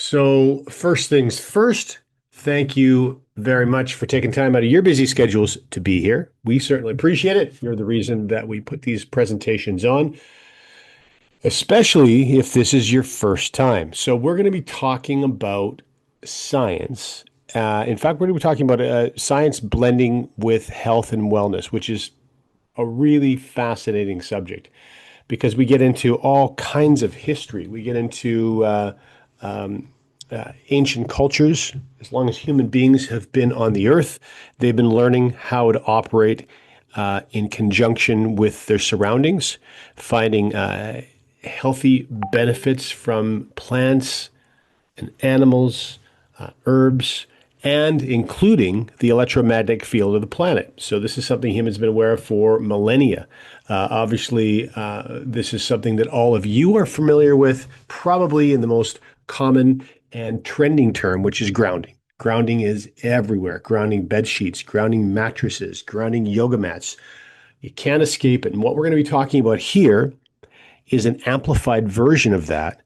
So, first things first, thank you very much for taking time out of your busy schedules to be here. We certainly appreciate it. You're the reason that we put these presentations on, especially if this is your first time. So, we're going to be talking about science. In fact, we're going to be talking about science blending with health and wellness, which is a really fascinating subject because we get into all kinds of history. We get into ancient cultures. As long as human beings have been on the earth, they've been learning how to operate in conjunction with their surroundings, finding healthy benefits from plants and animals, herbs, and including the electromagnetic field of the planet. So this is something humans have been aware of for millennia. Obviously, this is something that all of you are familiar with, probably in the most common and trending term, which is grounding. Grounding is everywhere. Grounding bed sheets, grounding mattresses, grounding yoga mats. You can't escape it. And what we're going to be talking about here is an amplified version of that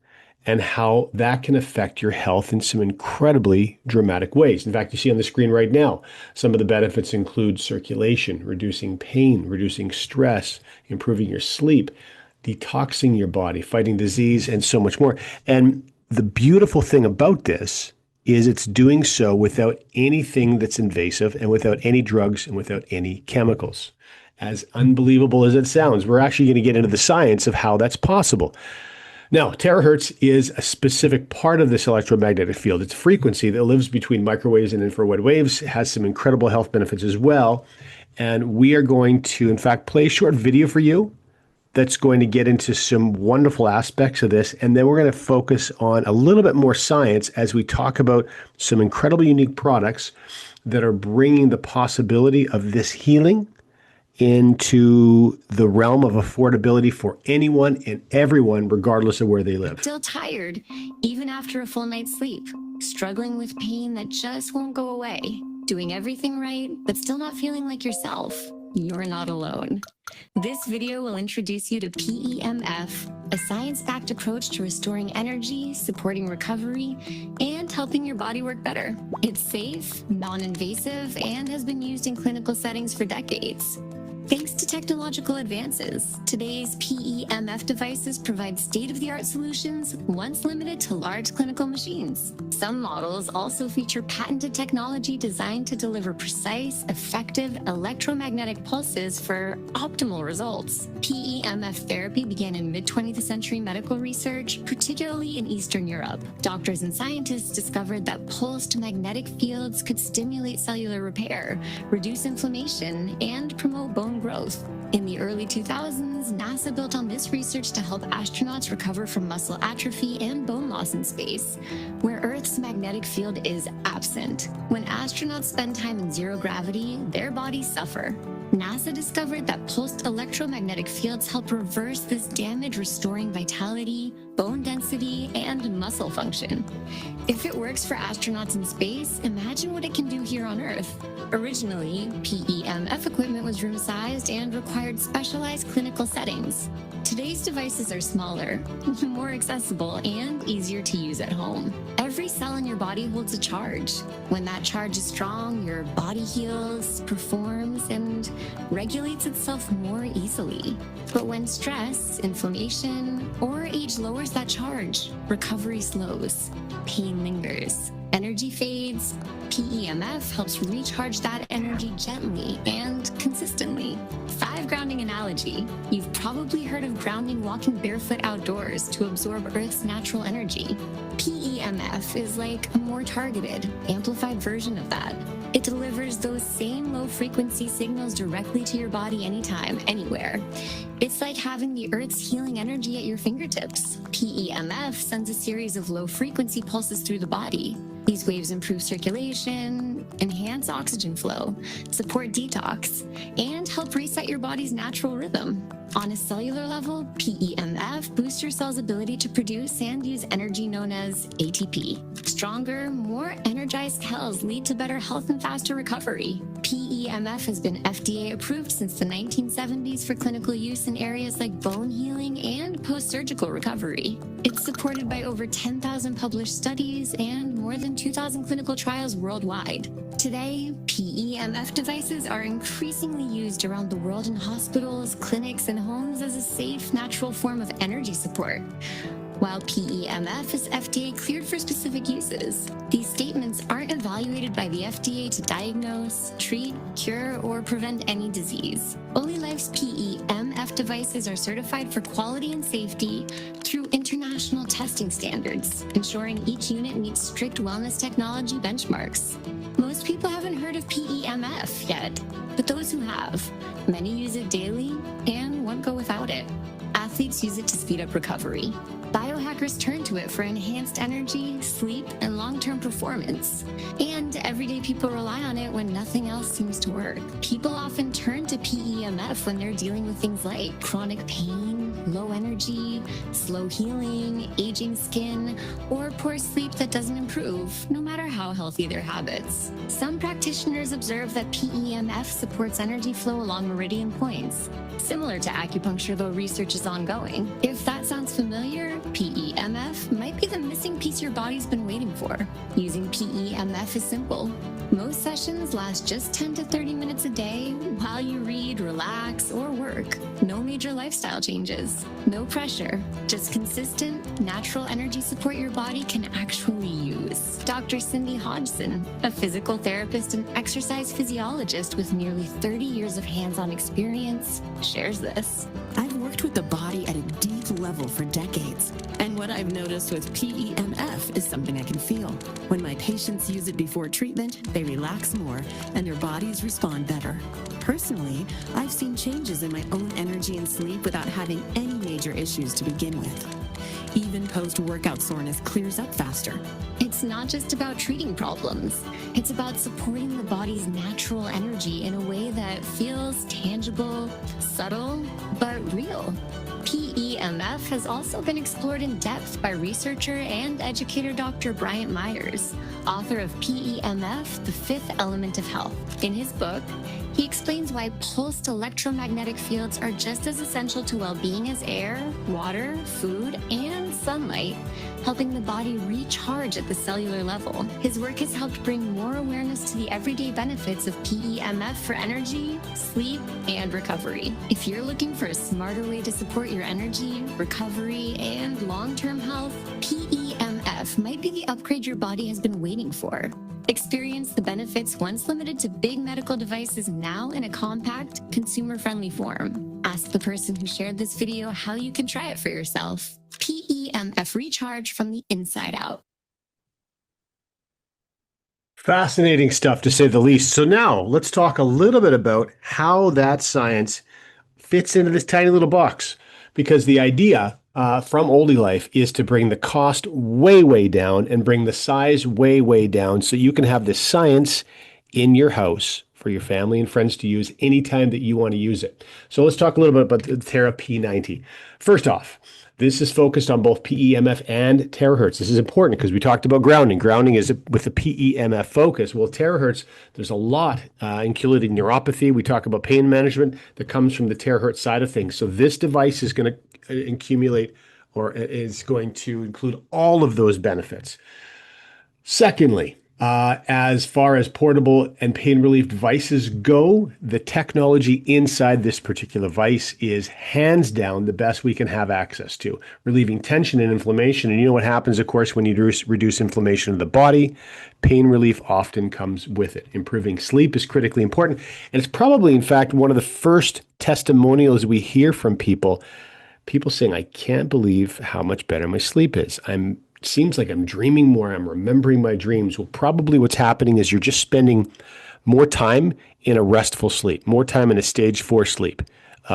and how that can affect your health in some incredibly dramatic ways. In fact, you see on the screen right now, some of the benefits include circulation, reducing pain, reducing stress, improving your sleep, detoxing your body, fighting disease, and so much more. And the beautiful thing about this is it's doing so without anything that's invasive and without any drugs and without any chemicals. As unbelievable as it sounds, we're actually going to get into the science of how that's possible. Now, terahertz is a specific part of this electromagnetic field. It's a frequency that lives between microwaves and infrared waves. It has some incredible health benefits as well. And we are going to, in fact, play a short video for you that's going to get into some wonderful aspects of this. And then we're going to focus on a little bit more science as we talk about some incredibly unique products that are bringing the possibility of this healing into the realm of affordability for anyone and everyone, regardless of where they live. Still tired, even after a full night's sleep, struggling with pain that just won't go away, doing everything right, but still not feeling like yourself. You're not alone. This video will introduce you to PEMF, a science-backed approach to restoring energy, supporting recovery, and helping your body work better. It's safe, non-invasive, and has been used in clinical settings for decades. Thanks to technological advances, today's PEMF devices provide state-of-the-art solutions once limited to large clinical machines. Some models also feature patented technology designed to deliver precise, effective electromagnetic pulses for optimal results. PEMF therapy began in mid-20th century medical research, particularly in Eastern Europe. Doctors and scientists discovered that pulsed magnetic fields could stimulate cellular repair, reduce inflammation, and promote bone growth. In the early 2000s, NASA built on this research to help astronauts recover from muscle atrophy and bone loss in space, where Earth's magnetic field is absent. When astronauts spend time in zero gravity, their bodies suffer. NASA discovered that pulsed electromagnetic fields help reverse this damage, restoring vitality, bone density, and muscle function. If it works for astronauts in space, imagine what it can do here on Earth. Originally, PEMF equipment was room-sized and required specialized clinical settings. Today's devices are smaller, more accessible, and easier to use at home. Every cell in your body holds a charge. When that charge is strong, your body heals, performs, and regulates itself more easily. But when stress, inflammation, or age lowers that charge, recovery slows, pain lingers, energy fades. PEMF helps recharge that energy gently and consistently. 5 grounding analogy. You've probably heard of grounding walking barefoot outdoors to absorb Earth's natural energy. PEMF is like a more targeted, amplified version of that. It delivers those same low-frequency signals directly to your body anytime, anywhere. It's like having the Earth's healing energy at your fingertips. PEMF sends a series of low-frequency pulses through the body. These waves improve circulation, enhance oxygen flow, support detox, and help reset your body's natural rhythm. On a cellular level, PEMF boosts your cell's ability to produce and use energy known as ATP. Stronger, more energized cells lead to better health and faster recovery. PEMF PEMF has been FDA approved since the 1970s for clinical use in areas like bone healing and post-surgical recovery. It's supported by over 10,000 published studies and more than 2,000 clinical trials worldwide. Today, PEMF devices are increasingly used around the world in hospitals, clinics, and homes as a safe, natural form of energy support. While PEMF is FDA cleared for specific uses, these statements aren't evaluated by the FDA to diagnose, treat, cure, or prevent any disease. OlyLife's PEMF devices are certified for quality and safety through international testing standards, ensuring each unit meets strict wellness technology benchmarks. Most people haven't heard of PEMF yet, but those who have, many use it daily and won't go without it. Athletes use it to speed up recovery. Biohackers turn to it for enhanced energy, sleep, and long-term performance. And everyday people rely on it when nothing else seems to work. People often turn to PEMF when they're dealing with things like chronic pain, low energy, slow healing, aging skin, or poor sleep that doesn't improve, no matter how healthy their habits. Some practitioners observe that PEMF supports energy flow along meridian points, similar to acupuncture, though research is ongoing. If that sounds familiar, PEMF might be the missing piece your body's been waiting for. Using PEMF is simple. Most sessions last just 10 to 30 minutes a day while you read, relax, or work. No major lifestyle changes. No pressure. Just consistent, natural energy support your body can actually use. Dr. Cindy Hodgson, a physical therapist and exercise physiologist with nearly 30 years of hands-on experience, shares this. I've worked with the body at a deep level for decades, and what I've noticed with PEMF is something I can feel. When my patients use it before treatment, they relax more and their bodies respond better. Personally, I've seen changes in my own energy and sleep without having any major issues to begin with. Even post-workout soreness clears up faster. It's not just about treating problems. It's about supporting the body's natural energy in a way that feels tangible, subtle, but real. PEMF has also been explored in depth by researcher and educator Dr. Bryant Myers, author of PEMF, The Fifth Element of Health. In his book, he explains why pulsed electromagnetic fields are just as essential to well-being as air, water, food, and sunlight, helping the body recharge at the cellular level. His work has helped bring more awareness to the everyday benefits of PEMF for energy, sleep, and recovery. If you're looking for a smarter way to support your energy, recovery, and long-term health, PEMF might be the upgrade your body has been waiting for. Experience the benefits once limited to big medical devices now in a compact, consumer-friendly form. Ask the person who shared this video how you can try it for yourself. PEMF Recharge from the inside out. Fascinating stuff, to say the least. So now let's talk a little bit about how that science fits into this tiny little box, because the idea from OlyLife is to bring the cost way, way down and bring the size way, way down so you can have this science in your house for your family and friends to use anytime that you want to use it. So let's talk a little bit about the Tera P90. First off, this is focused on both PEMF and terahertz. This is important because we talked about grounding. Grounding is with the PEMF focus. Well, terahertz, there's a lot including neuropathy. We talk about pain management that comes from the terahertz side of things. So this device is going to accumulate, or is going to include, all of those benefits. Secondly, as far as portable and pain relief devices go, the technology inside this particular device is hands down the best we can have access to, relieving tension and inflammation. And you know what happens, of course, when you reduce inflammation of the body? Pain relief often comes with it. Improving sleep is critically important. And it's probably, in fact, one of the first testimonials we hear from people saying, I can't believe how much better my sleep is. Seems like I'm dreaming more. I'm remembering my dreams. Well, probably what's happening is you're just spending more time in a restful sleep, more time in a stage 4 sleep,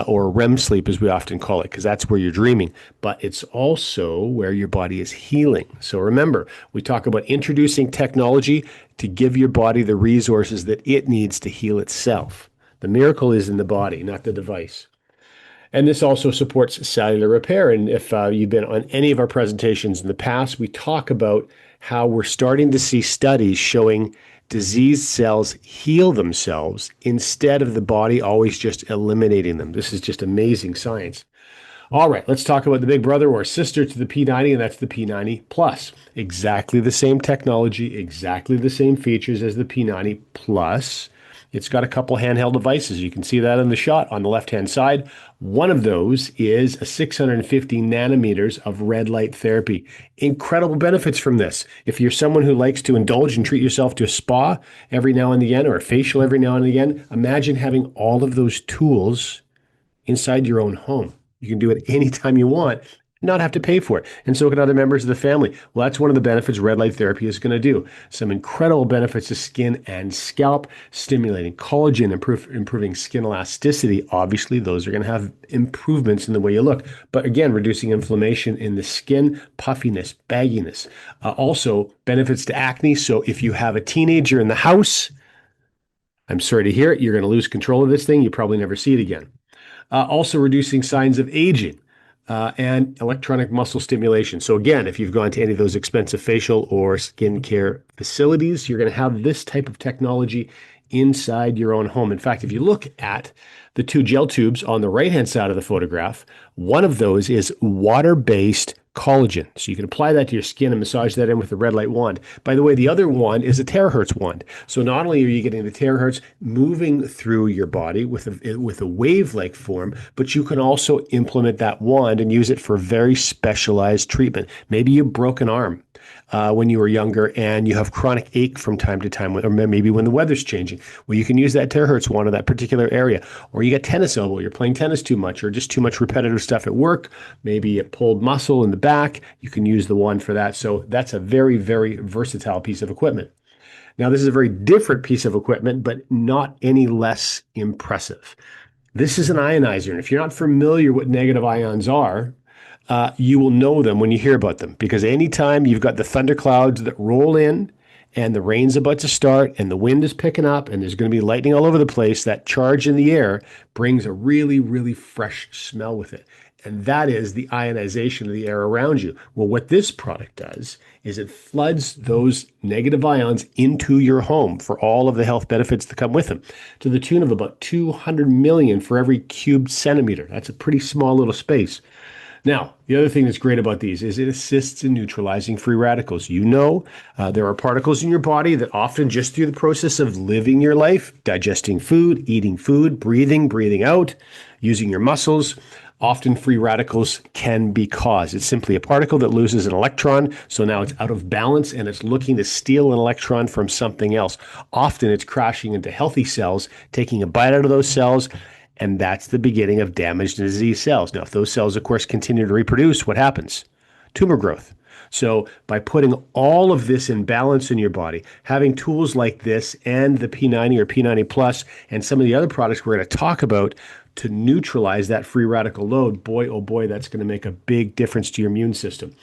or REM sleep, as we often call it, because that's where you're dreaming. But it's also where your body is healing. So remember, we talk about introducing technology to give your body the resources that it needs to heal itself. The miracle is in the body, not the device. And this also supports cellular repair. And if you've been on any of our presentations in the past, we talk about how we're starting to see studies showing diseased cells heal themselves instead of the body always just eliminating them. This is just amazing science. All right, let's talk about the big brother or sister to the P90, and that's the P90 Plus. Exactly the same technology, exactly the same features as the P90 Plus. It's got a couple handheld devices. You can see that in the shot on the left-hand side. One of those is a 650 nanometers of red light therapy. Incredible benefits from this. If you're someone who likes to indulge and treat yourself to a spa every now and again or a facial every now and again, imagine having all of those tools inside your own home. You can do it anytime you want, not have to pay for it. And so can other members of the family. Well, that's one of the benefits red light therapy is going to do. Some incredible benefits to skin and scalp, stimulating collagen, improving skin elasticity. Obviously, those are going to have improvements in the way you look. But again, reducing inflammation in the skin, puffiness, bagginess. Also, benefits to acne. So if you have a teenager in the house, I'm sorry to hear it, you're going to lose control of this thing. You probably never see it again. Also reducing signs of aging and electronic muscle stimulation. So again, if you've gone to any of those expensive facial or skincare facilities, you're going to have this type of technology inside your own home. In fact, if you look at the two gel tubes on the right-hand side of the photograph, one of those is water-based collagen. So you can apply that to your skin and massage that in with the red light wand. By the way, the other wand is a Terahertz wand. So not only are you getting the Terahertz moving through your body with a wave-like form, but you can also implement that wand and use it for very specialized treatment. Maybe you broke an arm when you were younger and you have chronic ache from time to time, or maybe when the weather's changing. Well, you can use that Terahertz wand in that particular area. Or you get tennis elbow, you're playing tennis too much, or just too much repetitive stuff at work, maybe a pulled muscle in the back, you can use the wand for that. So that's a very, very versatile piece of equipment. Now, this is a very different piece of equipment, but not any less impressive. This is an ionizer, and if you're not familiar what negative ions are, you will know them when you hear about them, because anytime you've got the thunderclouds that roll in and the rain's about to start and the wind is picking up and there's going to be lightning all over the place, that charge in the air brings a really, really fresh smell with it. And that is the ionization of the air around you. Well, what this product does is it floods those negative ions into your home for all of the health benefits that come with them, to the tune of about 200 million for every cubed centimeter. That's a pretty small little space. Now, the other thing that's great about these is it assists in neutralizing free radicals. You know, there are particles in your body that often just through the process of living your life, digesting food, eating food, breathing out, using your muscles, often free radicals can be caused. It's simply a particle that loses an electron, so now it's out of balance and it's looking to steal an electron from something else. Often it's crashing into healthy cells, taking a bite out of those cells, and that's the beginning of damaged and diseased cells. Now, if those cells, of course, continue to reproduce, what happens? Tumor growth. So by putting all of this in balance in your body, having tools like this and the P90 or P90 Plus and some of the other products we're going to talk about to neutralize that free radical load, boy, oh boy, that's going to make a big difference to your immune system.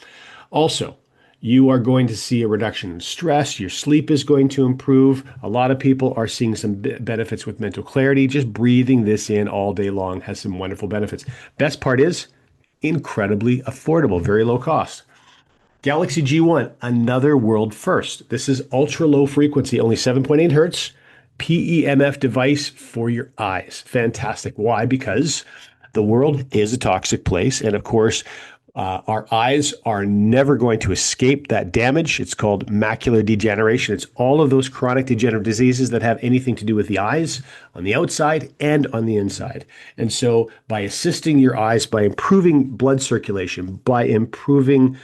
Also, you are going to see a reduction in stress. Your sleep is going to improve. A lot of people are seeing some benefits with mental clarity. Just breathing this in all day long has some wonderful benefits. Best part is incredibly affordable, very low cost. Galaxy G1, another world first. This is ultra low frequency, only 7.8 hertz, PEMF device for your eyes. Fantastic. Why? Because the world is a toxic place. And of course, our eyes are never going to escape that damage. It's called macular degeneration. It's all of those chronic degenerative diseases that have anything to do with the eyes on the outside and on the inside. And so by assisting your eyes, by improving blood circulation, by improving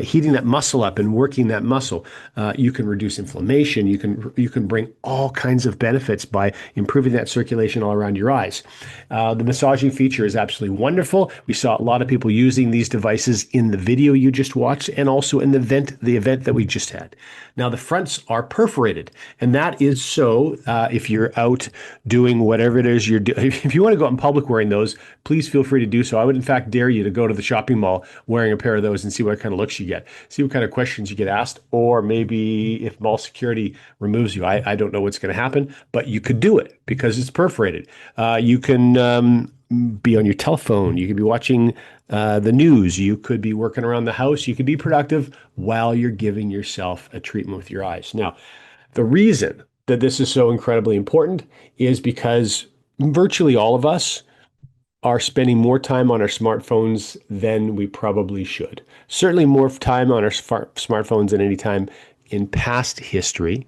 heating that muscle up and working that muscle, you can reduce inflammation. You can bring all kinds of benefits by improving that circulation all around your eyes. The massaging feature is absolutely wonderful. We saw a lot of people using these devices in the video you just watched and also in the event that we just had. Now, the fronts are perforated, and that is so if you're out doing whatever it is you're doing. If you want to go out in public wearing those, please feel free to do so. I would, in fact, dare you to go to the shopping mall wearing a pair of those and see what kind of looks you get, see what kind of questions you get asked, or maybe if mall security removes you. I don't know what's going to happen, but you could do it because it's perforated. You can be on your telephone. You could be watching the news. You could be working around the house. You could be productive while you're giving yourself a treatment with your eyes. Now, the reason that this is so incredibly important is because virtually all of us are spending more time on our smartphones than we probably should. Certainly more time on our smartphones than any time in past history.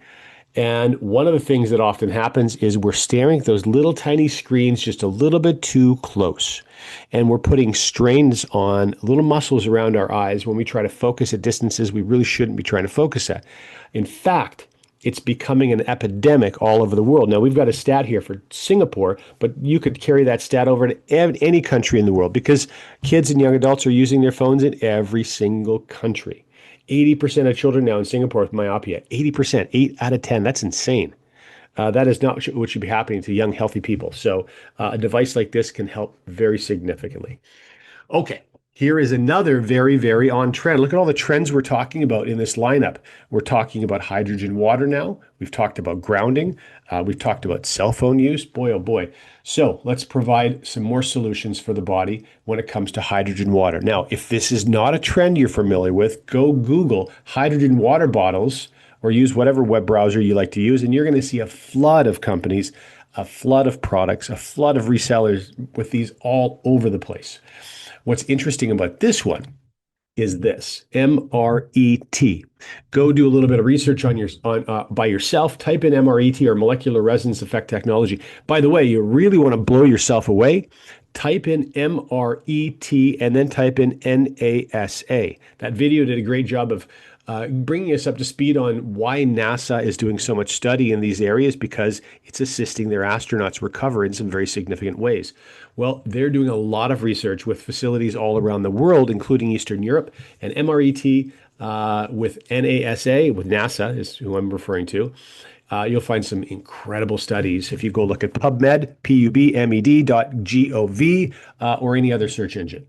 And one of the things that often happens is we're staring at those little tiny screens just a little bit too close. And we're putting strains on little muscles around our eyes when we try to focus at distances we really shouldn't be trying to focus at. In fact, it's becoming an epidemic all over the world. Now, we've got a stat here for Singapore, but you could carry that stat over to any country in the world because kids and young adults are using their phones in every single country. 80% of children now in Singapore with myopia. 80%, 8 out of 10. That's insane. That is not what should be happening to young, healthy people. So a device like this can help very significantly. Okay, here is another very, very on trend. Look at all the trends we're talking about in this lineup. We're talking about hydrogen water now. We've talked about grounding. We've talked about cell phone use. Boy, oh boy. So let's provide some more solutions for the body when it comes to hydrogen water. Now, if this is not a trend you're familiar with, go Google hydrogen water bottles or use whatever web browser you like to use, and you're going to see a flood of companies, a flood of products, a flood of resellers with these all over the place. What's interesting about this one is this, MRET. Go do a little bit of research by yourself. Type in MRET or molecular resonance effect technology. By the way, you really want to blow yourself away. Type in MRET and then type in NASA. That video did a great job of bringing us up to speed on why NASA is doing so much study in these areas, because it's assisting their astronauts recover in some very significant ways. Well, they're doing a lot of research with facilities all around the world, including Eastern Europe, and MRET with NASA, with NASA is who I'm referring to. You'll find some incredible studies if you go look at PubMed, PUBMED.gov, or any other search engine.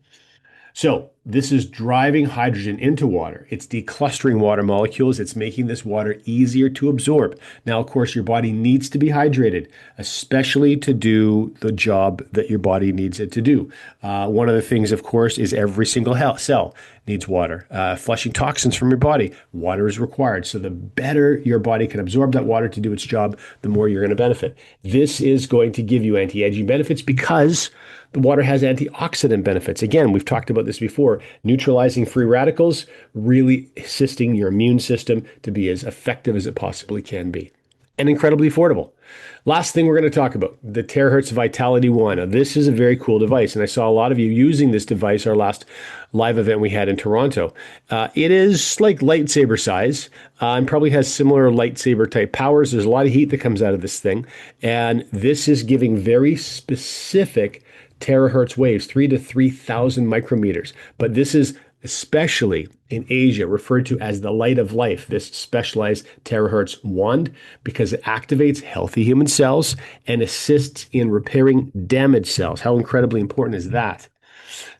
So this is driving hydrogen into water. It's declustering water molecules. It's making this water easier to absorb. Now, of course, your body needs to be hydrated, especially to do the job that your body needs it to do. One of the things, of course, is every single cell needs water. Flushing toxins from your body, water is required. So the better your body can absorb that water to do its job, the more you're going to benefit. This is going to give you anti-aging benefits because the water has antioxidant benefits. Again, we've talked about this before, neutralizing free radicals, really assisting your immune system to be as effective as it possibly can be, and incredibly affordable. Last thing we're going to talk about, the Terahertz Vitality One. Now, this is a very cool device, and I saw a lot of you using this device our last live event we had in Toronto. It is like lightsaber size and probably has similar lightsaber type powers. There's a lot of heat that comes out of this thing, and this is giving very specific terahertz waves, 3,000 to 3,000 micrometers. But this is especially in Asia referred to as the light of life, this specialized terahertz wand, because it activates healthy human cells and assists in repairing damaged cells. How incredibly important is that?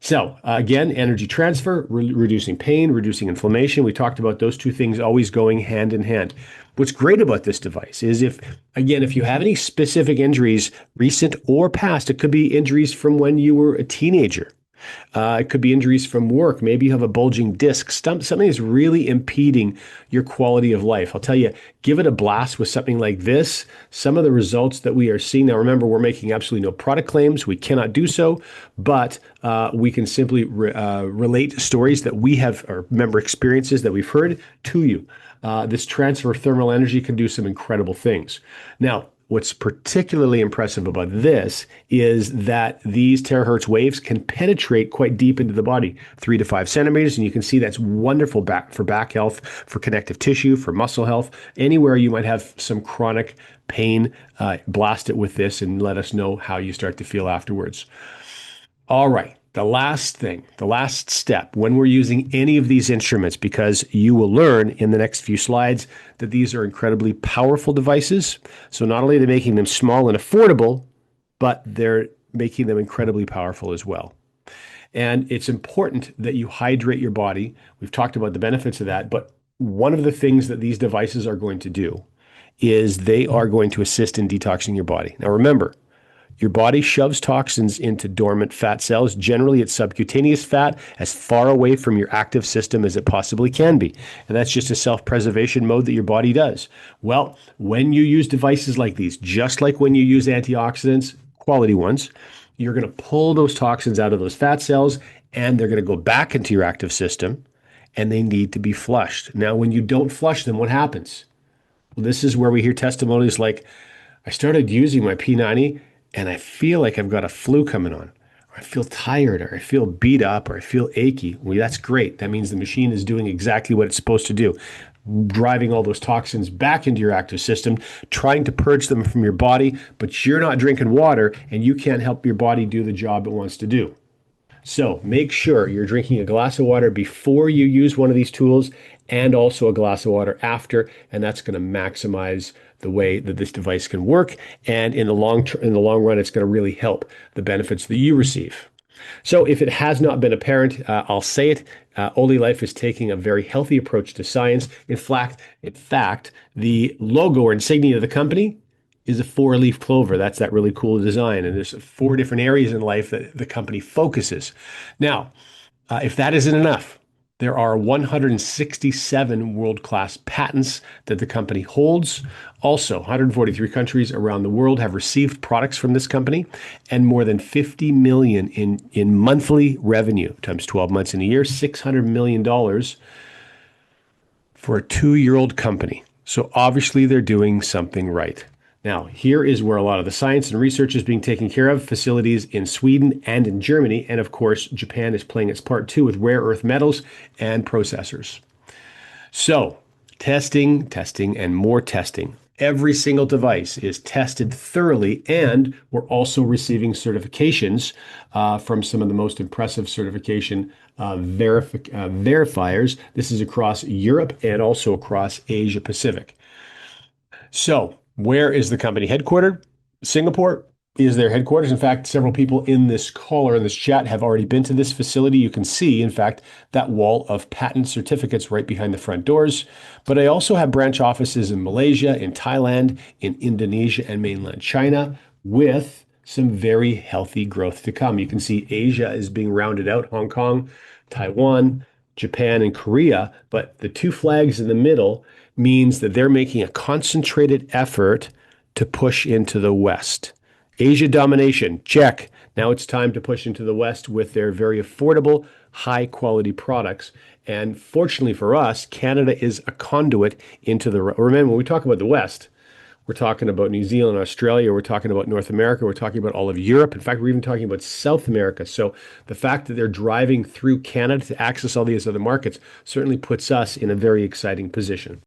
So again, energy transfer, reducing pain, reducing inflammation. We talked about those two things always going hand in hand. What's great about this device is if you have any specific injuries, recent or past, it could be injuries from when you were a teenager. It could be injuries from work. Maybe you have a bulging disc, something is really impeding your quality of life. I'll tell you, give it a blast with something like this. Some of the results that we are seeing now, remember, we're making absolutely no product claims. We cannot do so, but we can simply relate stories that we have, or member experiences that we've heard to you. This transfer of thermal energy can do some incredible things. Now, what's particularly impressive about this is that these terahertz waves can penetrate quite deep into the body, 3 to 5 centimeters. And you can see that's wonderful for back health, for connective tissue, for muscle health, anywhere you might have some chronic pain, blast it with this and let us know how you start to feel afterwards. All right. The last thing, the last step when we're using any of these instruments, because you will learn in the next few slides that these are incredibly powerful devices. So not only are they making them small and affordable, but they're making them incredibly powerful as well. And it's important that you hydrate your body. We've talked about the benefits of that, but one of the things that these devices are going to do is they are going to assist in detoxing your body. Now remember, Your body shoves toxins into dormant fat cells. Generally, it's subcutaneous fat, as far away from your active system as it possibly can be. And that's just a self-preservation mode that your body does. Well, when you use devices like these, just like when you use antioxidants, quality ones, you're going to pull those toxins out of those fat cells, and they're going to go back into your active system, and they need to be flushed. Now, when you don't flush them, what happens? Well, this is where we hear testimonies like, I started using my P90 and I feel like I've got a flu coming on, or I feel tired, or I feel beat up, or I feel achy. Well, that's great. That means the machine is doing exactly what it's supposed to do, driving all those toxins back into your active system, trying to purge them from your body, but you're not drinking water and you can't help your body do the job it wants to do. So make sure you're drinking a glass of water before you use one of these tools, and also a glass of water after, and that's going to maximize the way that this device can work. And in the long run, it's going to really help the benefits that you receive. So if it has not been apparent, I'll say it. OlyLIFE is taking a very healthy approach to science. In fact, the logo or insignia of the company is a four-leaf clover. That's that really cool design. And there's 4 different areas in life that the company focuses. Now, if that isn't enough, there are 167 world-class patents that the company holds. Also, 143 countries around the world have received products from this company, and more than 50 million in monthly revenue times 12 months in a year, $600 million for a 2-year-old company. So obviously they're doing something right. Now, here is where a lot of the science and research is being taken care of, facilities in Sweden and in Germany. And of course, Japan is playing its part too with rare earth metals and processors. So testing, and more testing. Every single device is tested thoroughly, and we're also receiving certifications from some of the most impressive certification verifiers. This is across Europe and also across Asia Pacific. So where is the company headquartered? Singapore is their headquarters. In fact, several people in this call or in this chat have already been to this facility. You can see, in fact, that wall of patent certificates right behind the front doors. But I also have branch offices in Malaysia, in Thailand, in Indonesia, and mainland China, with some very healthy growth to come. You can see Asia is being rounded out, Hong Kong, Taiwan, Japan, and Korea. But the 2 flags in the middle means that they're making a concentrated effort to push into the West. Asia domination, check. Now it's time to push into the West with their very affordable, high-quality products. And fortunately for us, Canada is a conduit into the... Remember, when we talk about the West, we're talking about New Zealand, Australia, we're talking about North America, we're talking about all of Europe. In fact, we're even talking about South America. So the fact that they're driving through Canada to access all these other markets certainly puts us in a very exciting position.